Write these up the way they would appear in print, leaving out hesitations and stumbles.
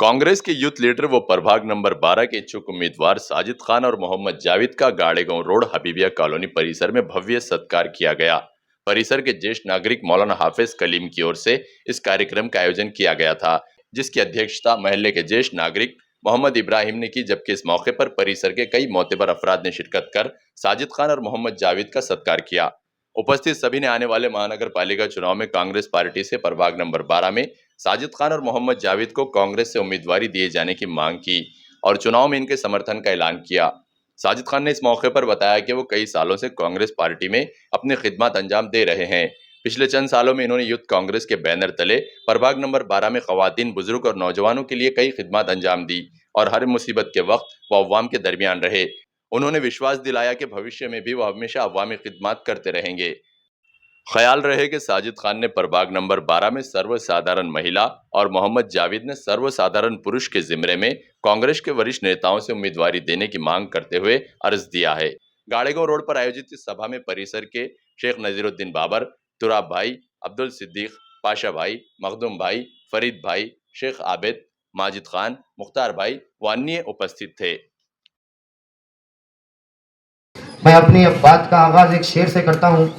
कांग्रेस के youth leader व प्रभाग नंबर 12 के इच्छुक उम्मीदवार साजिद खान और मोहम्मद जावेद का गाड़ेगांव रोड हबीबिया कॉलोनी परिसर में भव्य सत्कार किया गया। परिसर के ज्येष्ठ नागरिक मौलाना हाफिज कलीम की ओर से इस कार्यक्रम का आयोजन किया गया था, जिसकी अध्यक्षता महल्ले के ज्येष्ठ नागरिक मोहम्मद इब्राहिम ने की, जबकि इस मौके पर परिसर के कई मोतबर अफराद ने शिरकत कर साजिद खान और मोहम्मद जावेद का सत्कार किया। उपस्थित सभी ने आने वाले महानगर पालिका चुनाव में कांग्रेस पार्टी से प्रभाग नंबर 12 में साजिद खान और मोहम्मद जावेद को कांग्रेस से उम्मीदवारी दिए जाने की मांग की और चुनाव में इनके समर्थन का ऐलान किया। साजिद खान ने इस मौके पर बताया कि वो कई सालों से कांग्रेस पार्टी में अपनी खिदमत अंजाम दे रहे हैं। पिछले चंद सालों में इन्होंने यूथ कांग्रेस के बैनर तले प्रभाग नंबर 12 में खवातीन, बुजुर्ग और नौजवानों के लिए कई खिदमत अंजाम दी और हर मुसीबत के वक्त वो अवाम के दरमियान रहे। उन्होंने विश्वास दिलाया कि भविष्य में भी वो हमेशा अवामी खिदमत करते रहेंगे। ख्याल रहे कि साजिद खान ने प्रभाग नंबर 12 में सर्वसाधारण महिला और मोहम्मद जावेद ने सर्वसाधारण पुरुष के जिम्मे में कांग्रेस के वरिष्ठ नेताओं से उम्मीदवारी देने की मांग करते हुए अर्ज दिया है। गाड़ेगांव रोड पर आयोजित इस सभा में परिसर के शेख नजीरुद्दीन बाबर, तुराब भाई, अब्दुल सिद्दीक, पाशा भाई, मखदूम भाई, फरीद भाई, शेख आबिद, माजिद खान, मुख्तार भाई व अन्य उपस्थित थे। मैं अपनी बात का आगाज एक शेर से करता हूँ।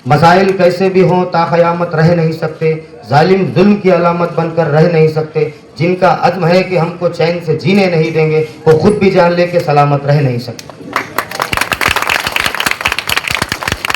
मसाइल कैसे भी हों ताक़यामत रह नहीं सकते, जालिम जुल्म की अलामत बनकर रह नहीं सकते। जिनका अज़्म है कि हमको चैन से जीने नहीं देंगे, वो खुद भी जान ले के सलामत रह नहीं सकते।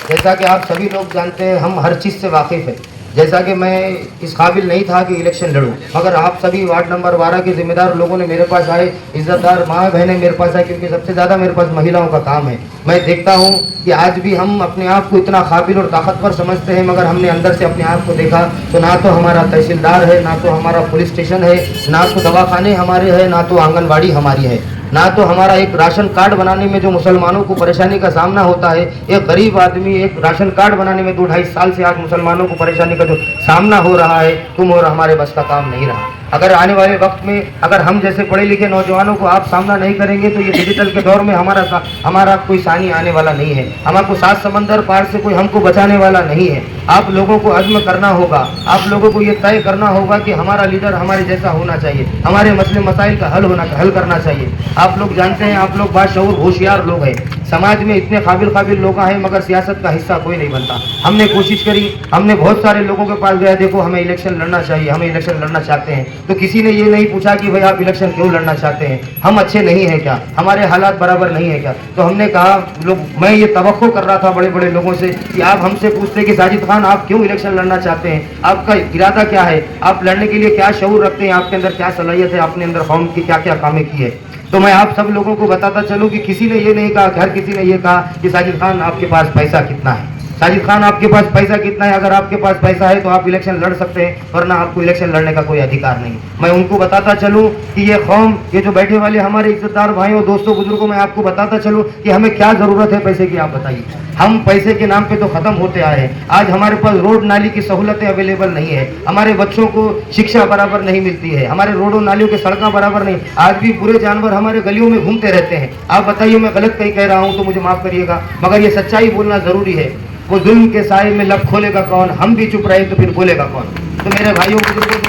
जैसा कि आप सभी लोग जानते हैं, हम हर चीज़ से वाकिफ़ हैं। जैसा कि मैं इस काबिल नहीं था कि इलेक्शन लड़ूं, मगर आप सभी वार्ड नंबर 12 के जिम्मेदार लोगों ने मेरे पास आए, इज्जतदार माँ बहनें मेरे पास आए, क्योंकि सबसे ज़्यादा मेरे पास महिलाओं का काम है। मैं देखता हूँ कि आज भी हम अपने आप को इतना काबिल और ताकतवर समझते हैं, मगर हमने अंदर से अपने आप को देखा तो ना तो हमारा तहसीलदार है, ना तो हमारा पुलिस स्टेशन है, ना तो दवाखाने हमारे हैं, ना तो आंगनबाड़ी हमारी है, ना तो हमारा एक राशन कार्ड बनाने में जो मुसलमानों को परेशानी का सामना होता है। एक गरीब आदमी एक राशन कार्ड बनाने में 2-2.5 साल से आज मुसलमानों को परेशानी का जो सामना हो रहा है, तुम और हमारे बस का काम नहीं रहा। अगर आने वाले वक्त में अगर हम जैसे पढ़े लिखे नौजवानों को आप सामना नहीं करेंगे तो ये डिजिटल के दौर में हमारा कोई सानी आने वाला नहीं है। हमारे 7 समंदर पार से कोई हमको बचाने वाला नहीं है। आप लोगों को अज़्म करना होगा, आप लोगों को ये तय करना होगा कि हमारा लीडर हमारे जैसा होना चाहिए, हमारे मसले मसाइल का हल करना चाहिए। आप लोग जानते हैं, आप लोग बाशऊर होशियार लोग हैं, समाज में इतने काबिल लोग हैं, मगर सियासत का हिस्सा कोई नहीं बनता। हमने कोशिश करी, हमने बहुत सारे लोगों के पास गया, देखो हमें इलेक्शन लड़ना चाहिए, हम इलेक्शन लड़ना चाहते हैं, तो किसी ने ये नहीं पूछा कि भाई आप इलेक्शन क्यों लड़ना चाहते हैं, हम अच्छे नहीं हैं क्या, हमारे हालात बराबर नहीं है क्या। तो हमने कहा मैं ये तवक्को कर रहा था बड़े बड़े लोगों से कि आप हमसे पूछते कि साजिद खान आप क्यों इलेक्शन लड़ना चाहते हैं, आपका इरादा क्या है, आप लड़ने के लिए क्या शऊर रखते हैं, आपके अंदर क्या सलाहियत है, आपने अंदर कौम की क्या क्या कामें की है। तो मैं आप सब लोगों को बताता चलूँ कि किसी ने ये नहीं कहा, हर किसी ने ये कहा कि साजिद खान आपके पास पैसा कितना है, साजिद खान आपके पास पैसा कितना है, अगर आपके पास पैसा है तो आप इलेक्शन लड़ सकते हैं, वरना आपको इलेक्शन लड़ने का कोई अधिकार नहीं। मैं उनको बताता चलूं कि ये कौम, ये जो बैठे वाले हमारे इज्जतदार भाइयों, दोस्तों, बुजुर्गों, मैं आपको बताता चलूं कि हमें क्या ज़रूरत है पैसे की। आप बताइए, हम पैसे के नाम पे तो ख़त्म होते आए हैं। आज हमारे पास रोड नाली की सहूलतें अवेलेबल नहीं है, हमारे बच्चों को शिक्षा बराबर नहीं मिलती है, हमारे रोडों नालियों की सड़कें बराबर नहीं, आज भी बुरे जानवर हमारे गलियों में घूमते रहते हैं। आप बताइए, मैं गलत कहीं कह रहा हूँ तो मुझे माफ़ करिएगा, मगर ये सच्चाई बोलना ज़रूरी है। वो जुल्म के साए में लब खोलेगा कौन, हम भी चुप रहे तो फिर बोलेगा कौन। तो मेरे भाइयों बुजुर्गों,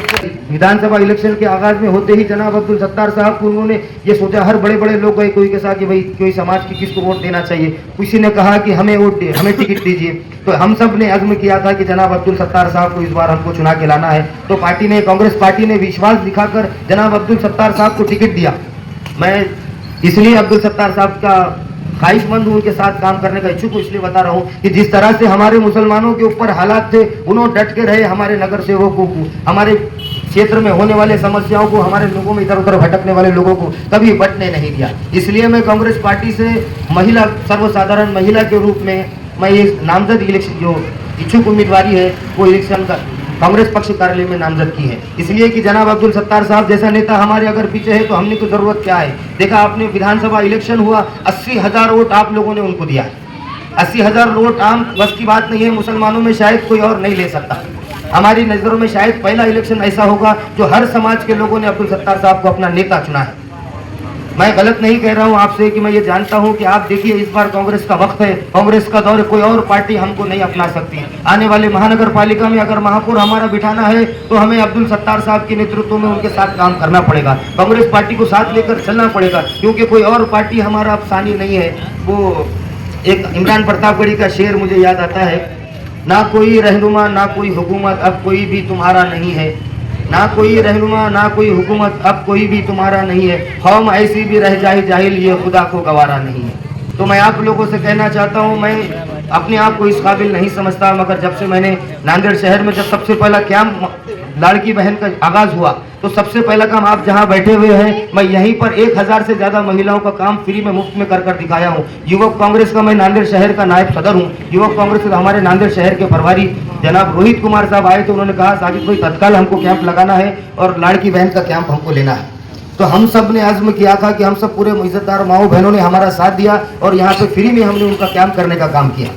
विधानसभा इलेक्शन के आगाज में होते ही जनाब अब्दुल सत्तार साहब को उन्होंने ये सोचा, हर बड़े बड़े लोग गए, कोई के साथ कि भाई कोई समाज की किसको वोट देना चाहिए, किसी ने कहा कि हमें वोट दे, हमें टिकट दीजिए। तो हम सब ने अज़्म किया था कि जनाब अब्दुल सत्तार साहब को इस बार हमको चुना के लाना है। तो पार्टी ने, कांग्रेस पार्टी ने विश्वास दिखाकर जनाब अब्दुल सत्तार साहब को टिकट दिया। मैं इसलिए अब्दुल सत्तार साहब का ख्वाहिशमंद हूँ, उनके साथ काम करने का इच्छुक हूँ, इसलिए बता रहा हूँ कि जिस तरह से हमारे मुसलमानों के ऊपर हालात थे, उन्होंने डट के रहे, हमारे नगर सेवकों को, हमारे क्षेत्र में होने वाले समस्याओं को, हमारे लोगों में इधर उधर भटकने वाले लोगों को कभी बटने नहीं दिया। इसलिए मैं कांग्रेस पार्टी से महिला, सर्वसाधारण महिला के रूप में मैं ये नामजद इलेक्शन, जो इच्छुक उम्मीदवारी है, वो इलेक्शन का कांग्रेस पक्ष कार्यालय में नामजद की है। इसलिए कि जनाब अब्दुल सत्तार साहब जैसा नेता हमारे अगर पीछे है तो हमने को जरूरत क्या है। देखा आपने, विधानसभा इलेक्शन हुआ, 80,000 वोट आप लोगों ने उनको दिया। 80,000 वोट आम बस की बात नहीं है, मुसलमानों में शायद कोई और नहीं ले सकता। हमारी नज़रों में शायद पहला इलेक्शन ऐसा होगा जो हर समाज के लोगों ने अब्दुल सत्तार साहब को अपना नेता चुना है। मैं गलत नहीं कह रहा हूं आपसे कि मैं ये जानता हूं कि आप देखिए इस बार कांग्रेस का वक्त है, कांग्रेस का दौर है, कोई और पार्टी हमको नहीं अपना सकती। आने वाले महानगर पालिका में अगर महापौर हमारा बिठाना है तो हमें अब्दुल सत्तार साहब के नेतृत्व में उनके साथ काम करना पड़ेगा, कांग्रेस पार्टी को साथ लेकर चलना पड़ेगा, क्योंकि कोई और पार्टी हमारा अफसानी नहीं है। वो एक इमरान प्रतापगढ़ी का शेर मुझे याद आता है, ना कोई रहनुमा ना कोई हुकूमत अब कोई भी तुम्हारा नहीं है, ना कोई रहनुमा ना कोई हुकूमत अब कोई भी तुम्हारा नहीं है, कौम ऐसी भी रह जाए जाहिल ये खुदा को गवारा नहीं है। तो मैं आप लोगों से कहना चाहता हूं, मैं अपने आप को इस काबिल नहीं समझता, मगर जब से मैंने नांदेड़ शहर में जब सबसे पहला कैंप लाड़की बहन का आगाज हुआ तो सबसे पहला काम आप जहां बैठे हुए हैं, मैं यहीं पर 1000 से ज्यादा महिलाओं का काम फ्री में मुफ्त में कर दिखाया हूं। युवक कांग्रेस का मैं नांदेड़ शहर का नायब सदर हूं। युवक कांग्रेस के हमारे नांदेड़ शहर के प्रभारी जनाब रोहित कुमार साहब आए तो उन्होंने कहा साजिद भाई तत्काल हमको कैंप लगाना है और लाड़की बहन का कैंप हमको लेना है। तो हम सब ने आज़म किया था कि हम सब पूरे इज्जतदार माओ बहनों ने हमारा साथ दिया और यहाँ पे फ्री में हमने उनका कैंप करने का काम किया।